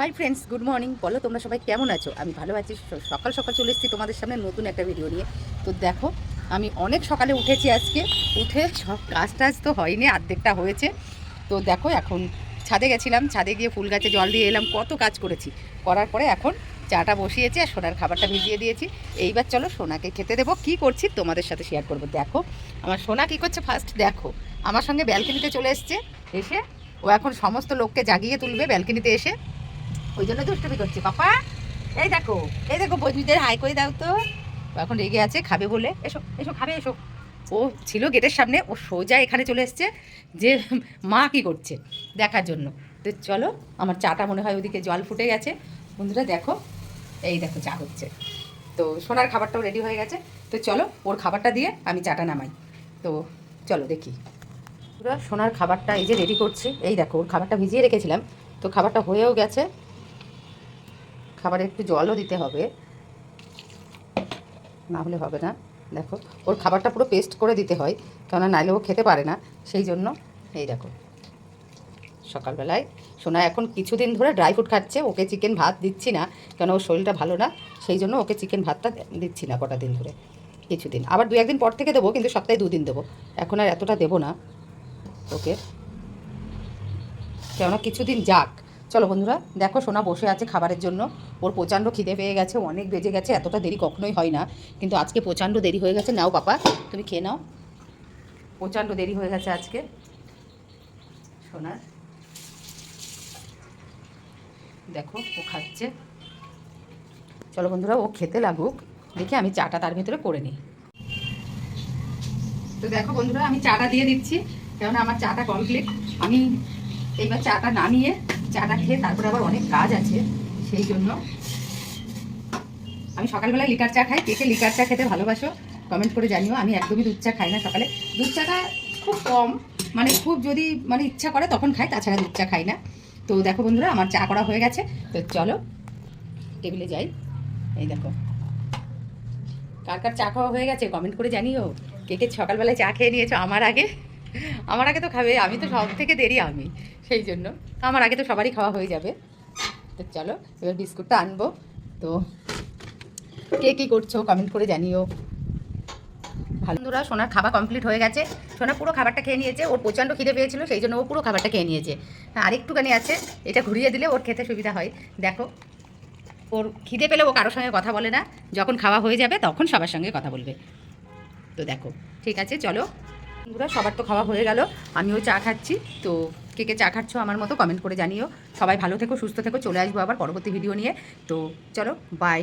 Hi friends, good morning. বলো তোমরা সবাই কেমন আছো? আমি ভালো আছি। সকাল সকাল চলে এসেছি তোমাদের সামনে নতুন একটা ভিডিও নিয়ে। তো দেখো, আমি অনেক সকালে উঠেছি আজকে। উঠে সব কাজ টাজ তো হয়নি, অর্ধেকটা হয়েছে। তো দেখো, এখন ছাদে গেছিলাম, ছাদে গিয়ে ফুল গাছে জল দিয়ে এলাম, কত কাজ করেছি। করার পরে এখন চাটা বসিয়েছি আর সোনার খাবারটা ভিজিয়ে দিয়েছি। এইবার চলো সোনাকে খেতে দেবো। কী করছি তোমাদের সাথে শেয়ার করবো। দেখো আমার সোনা কী করছে, ফার্স্ট দেখো আমার সঙ্গে ব্যালকনিতে চলে এসছে। এসে ও এখন সমস্ত লোককে জাগিয়ে তুলবে ব্যালকনিতে এসে, ওই জন্য দুষ্টুমি করছে। পাপা এই দেখো, এই দেখো, বন্ধুদের হাই করে দাও তো। এখন রেগে আছে, খাবে বলে। এসো এসো, খাবে এসো। ও ছিল গেটের সামনে, ও সোজা এখানে চলে এসছে যে মা কি করছে দেখার জন্য। তো চলো, আমার চাটা মনে হয় ওদিকে জল ফুটে গেছে। বন্ধুরা দেখো, এই দেখো চা হচ্ছে। তো সোনার খাবারটাও রেডি হয়ে গেছে। তো চলো ওর খাবারটা দিয়ে আমি চাটা নামাই। তো চলো দেখি। পুরো সোনার খাবারটা এই যে রেডি করছি। এই দেখো, ওর খাবারটা ভিজিয়ে রেখেছিলাম, তো খাবারটা হয়েও গেছে। খাবারে একটু জলও দিতে হবে, না হলে হবে না। দেখো ওর খাবারটা পুরো পেস্ট করে দিতে হয়, কেননা নাইলে ও খেতে পারে না। সেই জন্য এই দেখো, সকালবেলায় সোনা এখন কিছুদিন ধরে ড্রাই ফ্রুট খাচ্ছে। ওকে চিকেন ভাত দিচ্ছি না, কেন ওর শরীরটা ভালো না। সেই জন্য ওকে চিকেন ভাতটা দিচ্ছি না কটা দিন ধরে। কিছুদিন, আবার 2-1 দিন পর থেকে দেবো, কিন্তু সপ্তাহে 2 দিন দেবো। এখন আর এতটা দেবো না ওকে, কেননা কিছুদিন যাক। চলো বন্ধুরা দেখো, সোনা বসে আছে খাবারের জন্য। ওর প্রচণ্ড খিদে পেয়ে গেছে, অনেক বেজে গেছে। এতটা দেরি কখনোই হয় না, কিন্তু আজকে প্রচণ্ড দেরি হয়ে গেছে। নাও পাপা, তুমি খেয়ে নাও। প্রচণ্ড দেরি হয়ে গেছে আজকে সোনার। দেখো ও খাচ্ছে। চলো বন্ধুরা, ও খেতে লাগুক, দেখি আমি চাটা তার ভিতরে করে নিই। তো দেখো বন্ধুরা, আমি চাটা দিয়ে দিচ্ছি, কেননা আমার চাটা কমপ্লিট। আমি এইবার চাটা নামিয়ে চাটা খেয়ে তারপরে আবার অনেক কাজ আছে। সেই জন্য আমি সকালবেলায় লিকার চা খাই। কে কে লিকার চা খেতে ভালোবাসো কমেন্ট করে জানিও। আমি একদমই দুধ চা খাই না সকালে। দুধ চাটা খুব কম, মানে খুব যদি ইচ্ছা করে তখন খাই, তাছাড়া দুধ চা খাই না। তো দেখো বন্ধুরা, আমার চা করা হয়ে গেছে। তো চলো টেবিলে যাই। এই দেখো, কার কার চা খাওয়া হয়ে গেছে কমেন্ট করে জানিও। কে কে সকালবেলায় চা খেয়ে নিয়েছো আমার আগে। আমার আগে তো খাবে, আমি তো সব থেকে দেরি আমি। সেই জন্য আমার আগে তো সবারই খাওয়া হয়ে যাবে। তো চলো এবার বিস্কুটটা আনবো। তো কে কী করছো কমেন্ট করে জানিও। ভালো বন্ধুরা, সোনার খাবার কমপ্লিট হয়ে গেছে। সোনা পুরো খাবারটা খেয়ে নিয়েছে। ওর প্রচণ্ড খিদে পেয়েছিল, সেই জন্য ও পুরো খাবারটা খেয়ে নিয়েছে। হ্যাঁ, আরেকটুখানি আছে, এটা ঘুরিয়ে দিলে ওর খেতে সুবিধা হয়। দেখো, ওর খিদে পেলে ও কারোর সঙ্গে কথা বলে না, যখন খাওয়া হয়ে যাবে তখন সবার সঙ্গে কথা বলবে। তো দেখো, ঠিক আছে চলো বন্ধুরা, সবার তো খাওয়া হয়ে গেল, আমিও চা খাচ্ছি। তো কে কে চা খাচ্ছ আমার মতো কমেন্ট করে জানিও। সবাই ভালো থেকো, সুস্থ থেকো। চলে আসবো আবার পরবর্তী ভিডিও নিয়ে। তো চলো, বাই।